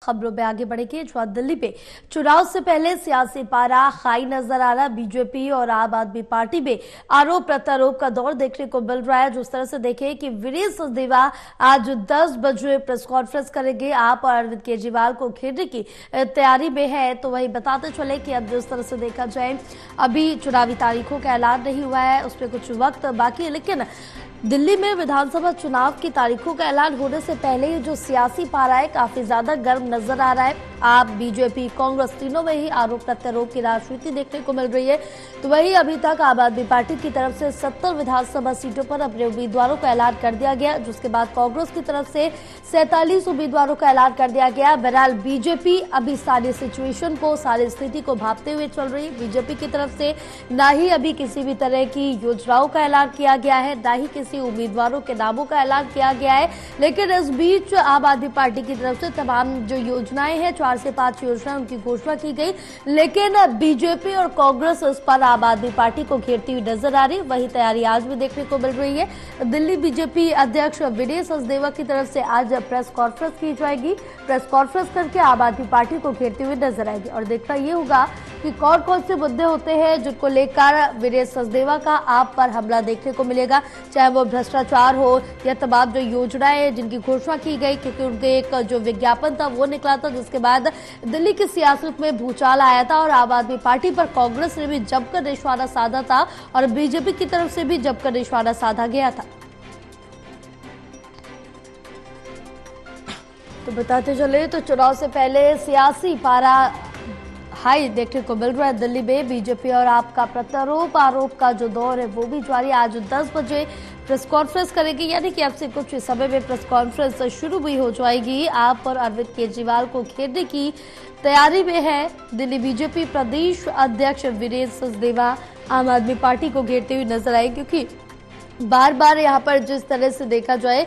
खबरों में आगे बढ़ेंगे। जहां दिल्ली में चुनाव से पहले सियासी पारा हाई नजर आ रहा है। बीजेपी और आम आदमी पार्टी में आरोप प्रत्यारोप का दौर देखने को मिल रहा है। जिस तरह से देखें कि वीरेंद्र सचदेवा आज 10 बजे प्रेस कॉन्फ्रेंस करेंगे। आप और अरविंद केजरीवाल को घेरने की तैयारी में है। तो वही बताते चले कि अब जिस तरह से देखा जाए अभी चुनावी तारीखों का ऐलान नहीं हुआ है, उस पर कुछ वक्त बाकी है, लेकिन दिल्ली में विधानसभा चुनाव की तारीखों का ऐलान होने से पहले ही जो सियासी पारा है काफी ज्यादा गर्म नजर आ रहा है। आप बीजेपी कांग्रेस तीनों में ही आरोप प्रत्यारोप की राजनीति देखने को मिल रही है। तो वही अभी तक आम आदमी पार्टी की तरफ से 70 विधानसभा सीटों पर अपने उम्मीदवारों का ऐलान कर दिया गया, जिसके बाद कांग्रेस की तरफ से 47 उम्मीदवारों का ऐलान कर दिया गया। बहरहाल बीजेपी अभी सारी सिचुएशन को, सारी स्थिति को भांपते हुए चल रही है। बीजेपी की तरफ से न ही अभी किसी भी तरह की योजनाओं का ऐलान किया गया है, न ही किसी उम्मीदवारों के नामों का ऐलान किया गया है। लेकिन इस बीच आम आदमी पार्टी की तरफ से तमाम जो योजनाएं हैं, 4 से 5 योजनाएं, उनकी घोषणा की गई। लेकिन बीजेपी और कांग्रेस इस पर आम आदमी पार्टी को घेरती हुई नजर आ रही। वही तैयारी आज भी देखने को मिल रही है। दिल्ली बीजेपी अध्यक्ष वीरेंद्र सचदेवा की तरफ से आज प्रेस कॉन्फ्रेंस की जाएगी। प्रेस कॉन्फ्रेंस करके आम आदमी पार्टी को घेरते हुए नजर आएगी और देखना ये होगा कि कौन कौन से मुद्दे होते हैं जिनको लेकर वीरेंद्र सचदेवा का आप पर हमला देखने को मिलेगा, चाहे वो भ्रष्टाचार हो या तमाम जो योजनाएं जिनकी घोषणा की गई, क्योंकि उनके एक जो विज्ञापन था वो निकला था, जिसके बाद दिल्ली की सियासत में भूचाल आया था और आम आदमी पार्टी पर कांग्रेस ने भी जमकर निशाना साधा था और बीजेपी की तरफ से भी जमकर निशाना साधा गया था। तो बताते चले तो चुनाव से पहले सियासी पारा हाई देखने को मिल रहा है। दिल्ली में बीजेपी और आपका प्रत्यारोप आरोप का जो दौर है वो भी जारी। आज 10 बजे प्रेस कॉन्फ्रेंस करेगी, यानी कि अब से कुछ समय में प्रेस कॉन्फ्रेंस शुरू भी हो जाएगी। आप और अरविंद केजरीवाल को घेरने की तैयारी में है दिल्ली बीजेपी प्रदेश अध्यक्ष वीरेंद्र सचदेवा। आम आदमी पार्टी को घेरते हुए नजर आए, क्योंकि बार बार यहाँ पर जिस तरह से देखा जाए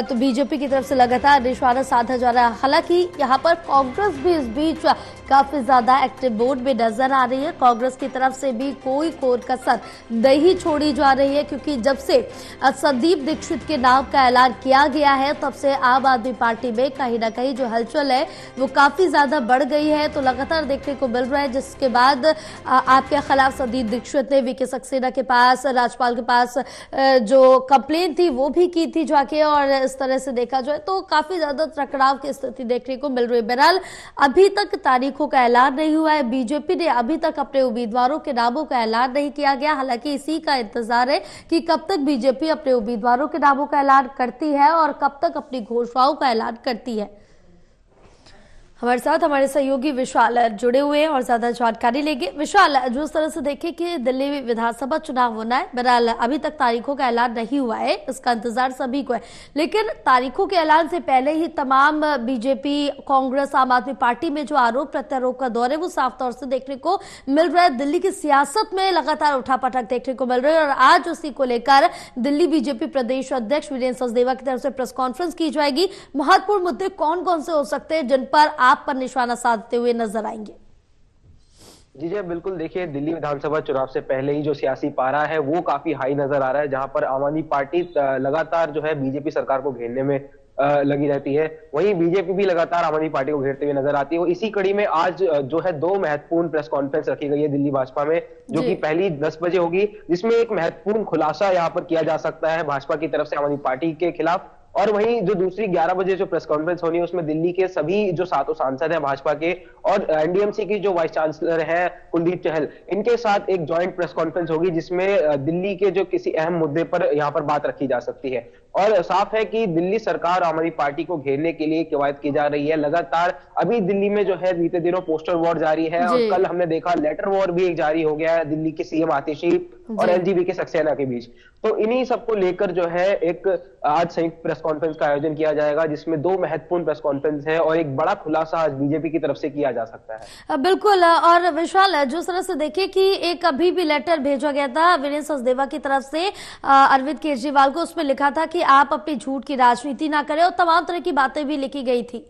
तो बीजेपी की तरफ से लगातार निशाना साधा जा रहा है। हालांकि यहाँ पर कांग्रेस भी इस बीच काफी ज्यादा एक्टिव मोड में नजर आ रही है। कांग्रेस की तरफ से भी कोई कोर कसर नहीं छोड़ी जा रही है, क्योंकि जब से संदीप दीक्षित के नाम का ऐलान किया गया है तब से आम आदमी पार्टी में कहीं ना कहीं जो हलचल है वो काफी ज्यादा बढ़ गई है। तो लगातार देखने को मिल रहा है, जिसके बाद आपके खिलाफ संदीप दीक्षित ने वीके सक्सेना के पास, राज्यपाल के पास जो कंप्लेंट थी वो भी की थी जाके, और इस तरह से देखा जाए तो काफी ज्यादा टकराव की स्थिति देखने को मिल रही है। बहरहाल अभी तक तारीखों का ऐलान नहीं हुआ है। बीजेपी ने अभी तक अपने उम्मीदवारों के नामों का ऐलान नहीं किया गया। हालांकि इसी का इंतजार है कि कब तक बीजेपी अपने उम्मीदवारों के नामों का ऐलान करती है और कब तक अपनी घोषणाओं का ऐलान करती है। हमारे साथ हमारे सहयोगी विशाल जुड़े हुए हैं और ज्यादा जानकारी लेंगे। विशाल, जो इस तरह से देखें कि दिल्ली में विधानसभा चुनाव होना है, बहरहाल अभी तक तारीखों का ऐलान नहीं हुआ है, इसका इंतजार सभी को है। लेकिन तारीखों के ऐलान से पहले ही तमाम बीजेपी, कांग्रेस, आम आदमी पार्टी में जो आरोप प्रत्यारोप का दौर है वो साफ तौर से देखने को मिल रहा है। दिल्ली की सियासत में लगातार उठापटक देखने को मिल रही है और आज उसी को लेकर दिल्ली बीजेपी प्रदेश अध्यक्ष वीरेंद्र सचदेवा की तरफ से प्रेस कॉन्फ्रेंस की जाएगी। महत्वपूर्ण मुद्दे कौन कौन से हो सकते हैं जिन पर आप पर निशाना साधते हुए नजर आएंगे? जी बिल्कुल, देखिए दिल्ली विधानसभा चुनाव से पहले ही जो सियासी पारा है वो काफी हाई नजर आ रहा है, जहां पर आम आदमी पार्टी लगातार जो है बीजेपी सरकार को घेरने में लगी रहती है। वहीं बीजेपी भी लगातार आम आदमी पार्टी को घेरते हुए नजर आती है। और इसी कड़ी में आज जो है 2 महत्वपूर्ण प्रेस कॉन्फ्रेंस रखी गई है दिल्ली भाजपा में, जो कि पहली 10 बजे होगी, जिसमें एक महत्वपूर्ण खुलासा यहाँ पर किया जा सकता है भाजपा की तरफ से आम आदमी पार्टी के खिलाफ। और वहीं जो दूसरी 11 बजे जो प्रेस कॉन्फ्रेंस होनी है उसमें दिल्ली के सभी जो 7 सांसद हैं भाजपा के और एनडीएमसी की जो वाइस चांसलर है कुलदीप चहल, इनके साथ एक जॉइंट प्रेस कॉन्फ्रेंस होगी, जिसमें दिल्ली के जो किसी अहम मुद्दे पर यहाँ पर बात रखी जा सकती है। और साफ है कि दिल्ली सरकार आम आदमी पार्टी को घेरने के लिए कवायद की जा रही है लगातार। अभी दिल्ली में जो है बीते दिनों पोस्टर वॉर जारी है और कल हमने देखा लेटर वॉर भी एक जारी हो गया है दिल्ली के सीएम आतिशी और एलजीबी के सक्सेना के बीच। तो इन्हीं सबको लेकर जो है एक आज संयुक्त प्रेस कॉन्फ्रेंस का आयोजन किया जाएगा, जिसमें 2 महत्वपूर्ण प्रेस कॉन्फ्रेंस है और एक बड़ा खुलासा आज बीजेपी की तरफ से किया जा सकता है। बिल्कुल। और विशाल, जिस तरह से देखिए कि एक अभी भी लेटर भेजा गया था वीरेंद्र सचदेवा की तरफ से अरविंद केजरीवाल को, उसमें लिखा था कि आप अपनी झूठ की राजनीति ना करें और तमाम तरह की बातें भी लिखी गई थी।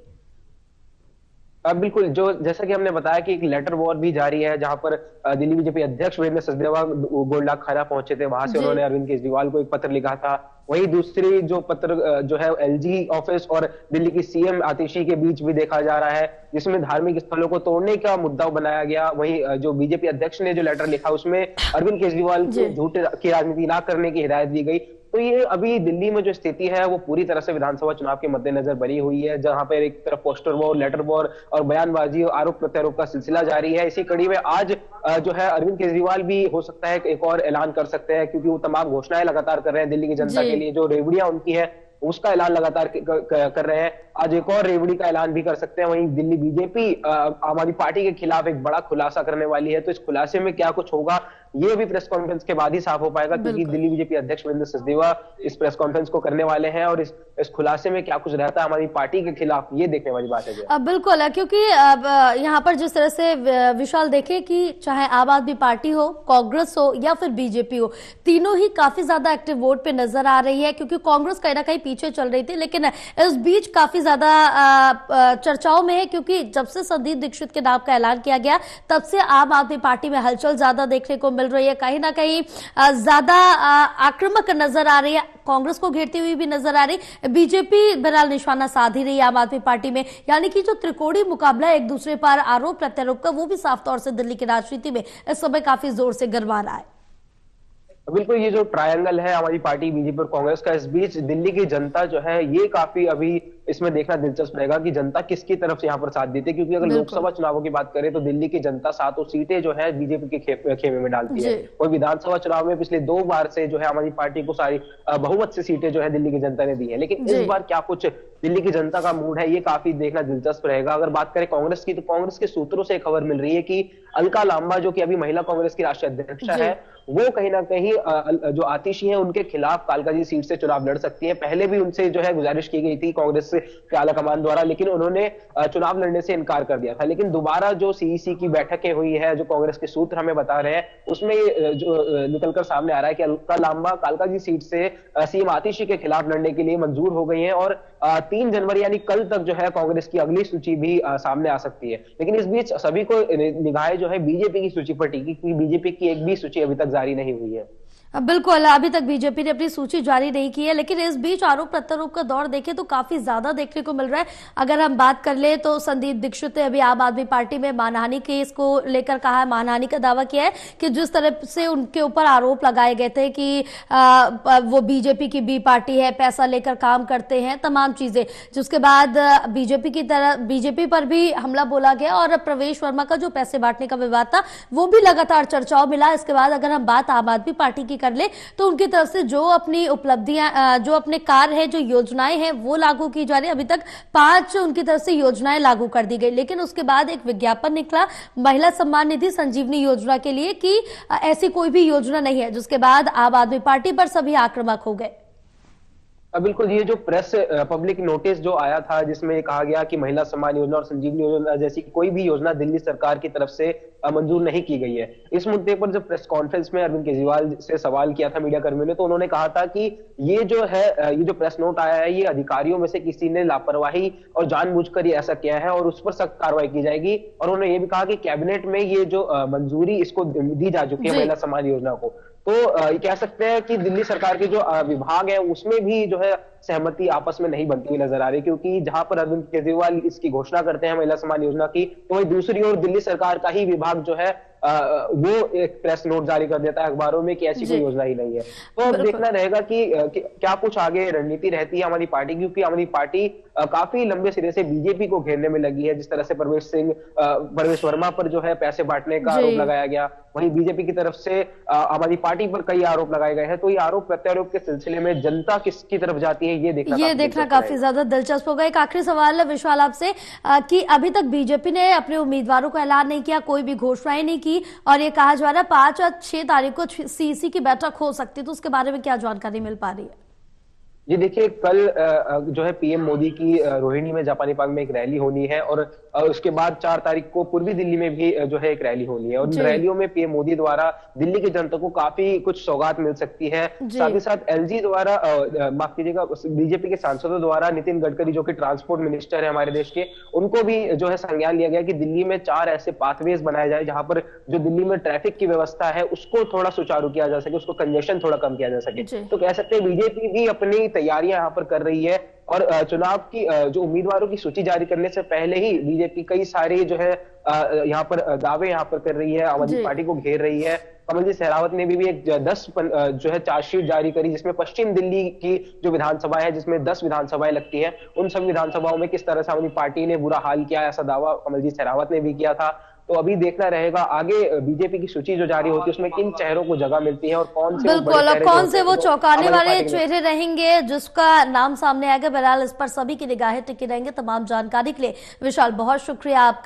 बिल्कुल, जो जैसा कि हमने बताया कि एक लेटर वॉर भी जारी है, जहां पर दिल्ली बीजेपी अध्यक्ष वीरेंद्र सचदेवा गोलडाक खाना पहुंचे थे, वहां से उन्होंने अरविंद केजरीवाल को एक पत्र लिखा था। वही दूसरी जो पत्र जो है एलजी ऑफिस और दिल्ली की सीएम आतिशी के बीच भी देखा जा रहा है, जिसमें धार्मिक स्थलों को तोड़ने का मुद्दा बनाया गया। वहीं जो बीजेपी अध्यक्ष ने जो लेटर लिखा उसमें अरविंद केजरीवाल को झूठ की राजनीति ना करने की हिदायत दी गई। तो ये अभी दिल्ली में जो स्थिति है वो पूरी तरह से विधानसभा चुनाव के मद्देनजर बनी हुई है, जहां पर एक तरफ पोस्टर वॉर, लेटर वॉर और बयानबाजी और आरोप प्रत्यारोप का सिलसिला जारी है। इसी कड़ी में आज जो है अरविंद केजरीवाल भी हो सकता है एक और ऐलान कर सकते हैं, क्योंकि वो तमाम घोषणाएं लगातार कर रहे हैं दिल्ली की जनता के लिए। जो रेवड़ियां उनकी है उसका ऐलान लगातार कर रहे हैं। आज एक और रेवड़ी का ऐलान भी कर सकते हैं। वहीं दिल्ली बीजेपी आम आदमी पार्टी के खिलाफ एक बड़ा खुलासा करने वाली है। तो इस खुलासे में क्या कुछ होगा ये भी प्रेस कॉन्फ्रेंस के बाद ही साफ हो पाएगा, क्योंकि दिल्ली बीजेपी अध्यक्ष वीरेंद्र सचदेवा इस प्रेस कॉन्फ्रेंस को करने वाले हैं और इस खुलासे में क्या कुछ रहता है हमारी पार्टी के खिलाफ, ये देखने वाली बात है। बिल्कुल, क्योंकि यहाँ पर जिस तरह से विशाल देखे कि चाहे आम आदमी पार्टी हो, कांग्रेस हो या फिर बीजेपी हो, तीनों ही काफी ज्यादा एक्टिव वोट पे नजर आ रही है, क्योंकि कांग्रेस कहीं ना कहीं पीछे चल रही थी। लेकिन इस बीच काफी ज्यादा चर्चाओं में है, क्योंकि जब से संदीप दीक्षित के नाम का ऐलान किया गया तब से आम आदमी पार्टी में हलचल ज्यादा देखने को मिल रही है, कहीं ना कहीं ज्यादा आक्रामक नजर आ रही है, कांग्रेस को घेरती हुई भी नजर आ रही। बीजेपी बहरहाल निशाना साध ही रही है आम आदमी पार्टी में, यानी कि जो त्रिकोणीय मुकाबला एक दूसरे पर आरोप प्रत्यारोप का, वो भी साफ तौर से दिल्ली की राजनीति में इस समय काफी जोर से गरमा रहा है। बिल्कुल, ये जो ट्रायंगल है हमारी पार्टी, बीजेपी और कांग्रेस का, इस बीच दिल्ली की जनता जो है ये काफी अभी इसमें देखना दिलचस्प रहेगा कि जनता किसकी तरफ से यहाँ पर साथ देती है। क्योंकि अगर लोकसभा चुनावों की बात करें तो दिल्ली की जनता 7 सीटें जो है बीजेपी के खेमे में डालती है, और विधानसभा चुनाव में पिछले 2 बार से जो है हमारी पार्टी को सारी बहुमत से सीटें जो है दिल्ली की जनता ने दी है। लेकिन इस बार क्या कुछ दिल्ली की जनता का मूड है, ये काफी देखना दिलचस्प रहेगा। अगर बात करें कांग्रेस की, तो कांग्रेस के सूत्रों से खबर मिल रही है कि अलका लांबा, जो कि अभी महिला कांग्रेस की राष्ट्रीय अध्यक्षा है, वो कहीं ना कहीं जो आतिशी है उनके खिलाफ कालकाजी सीट से चुनाव लड़ सकती है। पहले भी उनसे जो है गुजारिश की गई थी कांग्रेस के आला कमान द्वारा, लेकिन उन्होंने चुनाव लड़ने से इनकार कर दिया था। लेकिन दोबारा जो सीईसी की बैठकें हुई है, जो कांग्रेस के सूत्र हमें बता रहे हैं, उसमें जो निकलकर सामने आ रहा है कि अलका लांबा कालकाजी सीट से सीएम आतिशी के खिलाफ लड़ने के लिए मंजूर हो गई है, और 3 जनवरी यानी कल तक जो है कांग्रेस की अगली सूची भी सामने आ सकती है। लेकिन इस बीच सभी को निगाहें जो है बीजेपी की सूची पर टिकी, क्योंकि बीजेपी की एक भी सूची अभी तक जारी नहीं हुई है। बिल्कुल, अभी तक बीजेपी ने अपनी सूची जारी नहीं की है, लेकिन इस बीच आरोप प्रत्यारोप का दौर देखें तो काफी ज्यादा देखने को मिल रहा है। अगर हम बात कर ले तो संदीप दीक्षित ने अभी आम आदमी पार्टी में मानहानि केस को लेकर कहा है, मानहानि का दावा किया है कि जिस तरह से उनके ऊपर आरोप लगाए गए थे कि वो बीजेपी की बी पार्टी है, पैसा लेकर काम करते हैं, तमाम चीजें, जिसके बाद बीजेपी पर भी हमला बोला गया, और प्रवेश वर्मा का जो पैसे बांटने का विवाद था वो भी लगातार चर्चाओं मिला। इसके बाद अगर हम बात आम आदमी पार्टी की कर ले तो उनकी तरफ से जो अपनी उपलब्धियां, जो अपने कार्य है, जो योजनाएं हैं वो लागू की जा रही है। अभी तक 5 उनकी तरफ से योजनाएं लागू कर दी गई, लेकिन उसके बाद एक विज्ञापन निकला महिला सम्मान निधि संजीवनी योजना के लिए कि ऐसी कोई भी योजना नहीं है, जिसके बाद आम आदमी पार्टी पर सभी आक्रामक हो गए। बिल्कुल, ये जो प्रेस पब्लिक नोटिस जो आया था, जिसमें कहा गया कि महिला सम्मान योजना और संजीवनी योजना जैसी कोई भी योजना दिल्ली सरकार की तरफ से मंजूर नहीं की गई है, इस मुद्दे पर जब प्रेस कॉन्फ्रेंस में अरविंद केजरीवाल से सवाल किया था मीडिया कर्मियों ने, तो उन्होंने कहा था कि ये जो है ये जो प्रेस नोट आया है, ये अधिकारियों में से किसी ने लापरवाही और जानबूझकर ये ऐसा किया है और उस पर सख्त कार्रवाई की जाएगी। और उन्होंने ये भी कहा कि कैबिनेट में ये जो मंजूरी इसको दी जा चुकी है महिला सम्मान योजना को, तो कह सकते हैं कि दिल्ली सरकार के जो विभाग है उसमें भी जो है सहमति आपस में नहीं बनती हुई नजर आ रही, क्योंकि जहां पर अरविंद केजरीवाल इसकी घोषणा करते हैं महिला सम्मान योजना की, तो वही दूसरी ओर दिल्ली सरकार का ही विभाग जो है वो एक प्रेस नोट जारी कर देता है अखबारों में कि ऐसी कोई योजना ही नहीं है। तो अब देखना रहेगा कि क्या कुछ आगे रणनीति रहती है हमारी पार्टी, क्योंकि हमारी पार्टी काफी लंबे सिरे से बीजेपी को घेरने में लगी है। जिस तरह से प्रवेश वर्मा पर जो है पैसे बांटने का आरोप लगाया गया, वहीं बीजेपी की तरफ से हमारी पार्टी पर कई आरोप लगाए गए हैं। तो ये आरोप प्रत्यारोप के सिलसिले में जनता किसकी तरफ जाती है, ये देखना काफी ज्यादा दिलचस्प होगा। एक आखिरी सवाल विशाल आपसे कि अभी तक बीजेपी ने अपने उम्मीदवारों का ऐलान नहीं किया, कोई भी घोषणाएं नहीं की, और ये कहा जा रहा है 5 और 6 तारीख को सीईसी की बैठक हो सकती है, तो उसके बारे में क्या जानकारी मिल पा रही है? जी देखिए, कल जो है पीएम मोदी की रोहिणी में जापानी बाग में एक रैली होनी है, और उसके बाद 4 तारीख को पूर्वी दिल्ली में भी जो है एक रैली होनी है, और इन जी रैलियों में पीएम मोदी द्वारा दिल्ली की जनता को काफी कुछ सौगात मिल सकती है। जी साथ ही साथ एलजी द्वारा माफ कीजिएगा, बीजेपी के सांसदों द्वारा नितिन गडकरी जो कि ट्रांसपोर्ट मिनिस्टर है हमारे देश के, उनको भी जो है संज्ञान लिया गया कि दिल्ली में 4 ऐसे पाथवेज बनाए जाए जहां पर जो दिल्ली में ट्रैफिक की व्यवस्था है उसको थोड़ा सुचारू किया जा सके, उसको कंजेशन थोड़ा कम किया जा सके। जी तो कह सकते हैं बीजेपी भी अपनी तैयारियां यहाँ पर कर रही है, और चुनाव की जो उम्मीदवारों की सूची जारी करने से पहले ही बीजेपी कई सारे जो है यहाँ पर दावे यहाँ पर कर रही है, आम आदमी जी पार्टी को घेर रही है। कमल जी सहरावत ने भी एक 10 जो है चार्जशीट जारी करी, जिसमें पश्चिम दिल्ली की जो विधानसभा है, जिसमें 10 विधानसभाएं लगती हैं, उन सब विधानसभाओं में किस तरह से आम आदमी पार्टी ने बुरा हाल किया, ऐसा दावा कमल जी सहरावत ने भी किया था। तो अभी देखना रहेगा आगे बीजेपी की सूची जो जारी होती है उसमें किन चेहरों को जगह मिलती है, और कौन से वो बड़े बिल्कुल, और चेहरे जो कौन होते से हैं वो जो चौंकाने आम आदमी वाले पार्टी के। चेहरे रहेंगे जिसका नाम सामने आएगा। बहरहाल इस पर सभी की निगाहें टिकी रहेंगे। तमाम जानकारी के लिए विशाल बहुत शुक्रिया आपका।